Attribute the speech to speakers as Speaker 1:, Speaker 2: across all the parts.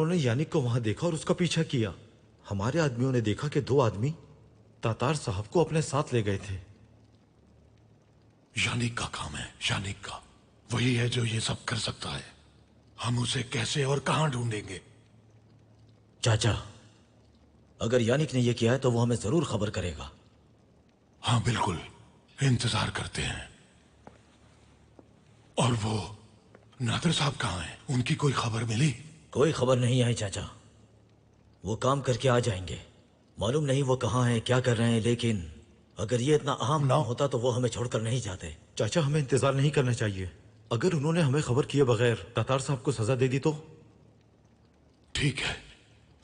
Speaker 1: उन्होंने यानिक को वहां देखा और उसका पीछा किया। हमारे आदमियों ने देखा कि 2 आदमी तातार साहब को अपने साथ ले गए थे।
Speaker 2: यानिक का काम है, यानिक का। वही है जो ये सब कर सकता है। हम उसे कैसे और कहां ढूंढेंगे?
Speaker 3: चाचा, अगर यानिक ने यह किया है तो वो हमें जरूर खबर करेगा।
Speaker 2: हाँ बिल्कुल, इंतजार करते हैं। और वो नादिर साहब कहाँ हैं? उनकी कोई खबर मिली?
Speaker 3: कोई खबर नहीं आई चाचा। वो काम करके आ जाएंगे। मालूम नहीं वो कहाँ हैं, क्या कर रहे हैं, लेकिन अगर ये इतना अहम ना होता तो वो हमें छोड़कर नहीं जाते।
Speaker 1: चाचा, हमें इंतजार नहीं करना चाहिए। अगर उन्होंने हमें खबर किए बगैर तातार साहब को सजा दे दी तो?
Speaker 2: ठीक है,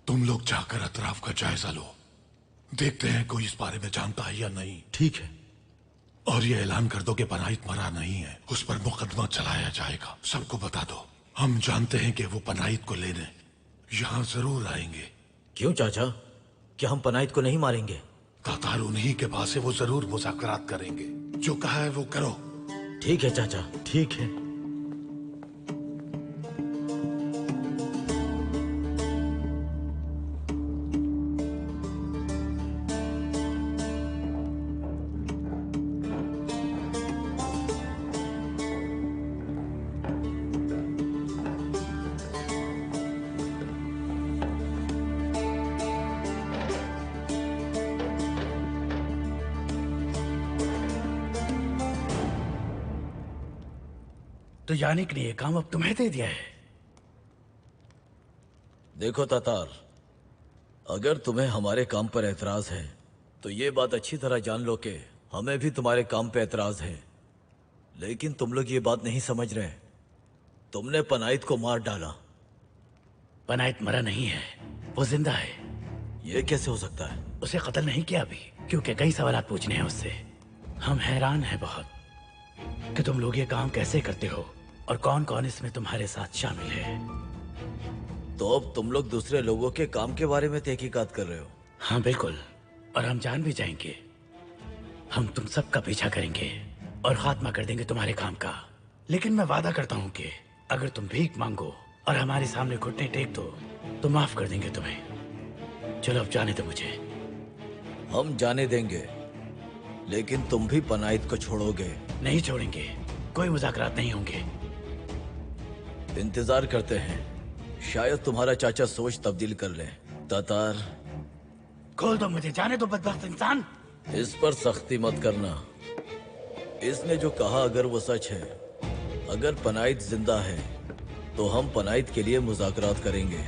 Speaker 2: तुम लोग जाकर अतराफ का जायजा लो। देखते हैं कोई इस बारे में जानता है या नहीं।
Speaker 1: ठीक है।
Speaker 2: और ये ऐलान कर दो कि पनाहित मरा नहीं है, उस पर मुकदमा चलाया जाएगा। सबको बता दो। हम जानते हैं कि वो पनाहित को लेने यहाँ जरूर आएंगे।
Speaker 3: क्यों चाचा, क्या हम पनाहित को नहीं मारेंगे?
Speaker 2: तातार उन्हीं के पास है, वो जरूर मुज़ाकरात करेंगे। जो कहा है वो करो।
Speaker 3: ठीक है चाचा।
Speaker 1: ठीक है।
Speaker 4: तो यानिक ने ये काम अब तुम्हें दे दिया है?
Speaker 3: देखो तातार, अगर तुम्हें हमारे काम पर एतराज है तो ये बात अच्छी तरह जान लो कि हमें भी तुम्हारे काम पे एतराज है। लेकिन तुम लोग ये बात नहीं समझ रहे। तुमने पनाहित को मार डाला।
Speaker 4: पनाहित मरा नहीं है, वो जिंदा है।
Speaker 3: ये कैसे हो सकता है?
Speaker 4: उसे कत्ल नहीं किया अभी, क्योंकि कई सवाल पूछने हैं उससे। हम हैरान हैं बहुत कि तुम लोग ये काम कैसे करते हो और कौन कौन इसमें तुम्हारे साथ शामिल है।
Speaker 3: तो अब तुम लोग दूसरे लोगों के काम के बारे में तहकीकात कर रहे हो?
Speaker 4: हाँ बिल्कुल, और हम जान भी जाएंगे। हम तुम सबका पीछा करेंगे और खात्मा कर देंगे तुम्हारे काम का। लेकिन मैं वादा करता हूँ कि अगर तुम भीख मांगो और हमारे सामने घुटने टेक दो तो माफ कर देंगे तुम्हें। चलो अब जाने दो मुझे।
Speaker 3: हम जाने देंगे, लेकिन तुम भी पनाहित को छोड़ोगे?
Speaker 4: नहीं छोड़ेंगे, कोई मुज़ाकरात नहीं होंगे।
Speaker 3: इंतजार करते हैं, शायद तुम्हारा चाचा सोच तब्दील कर ले। तातार,
Speaker 4: खोल दो मुझे, जाने दो बदबख्त इंसान।
Speaker 3: इस पर सख्ती मत करना। इसने जो कहा अगर वो सच है, अगर पनाहित जिंदा है तो हम पनाहित के लिए मुज़ाकरात करेंगे।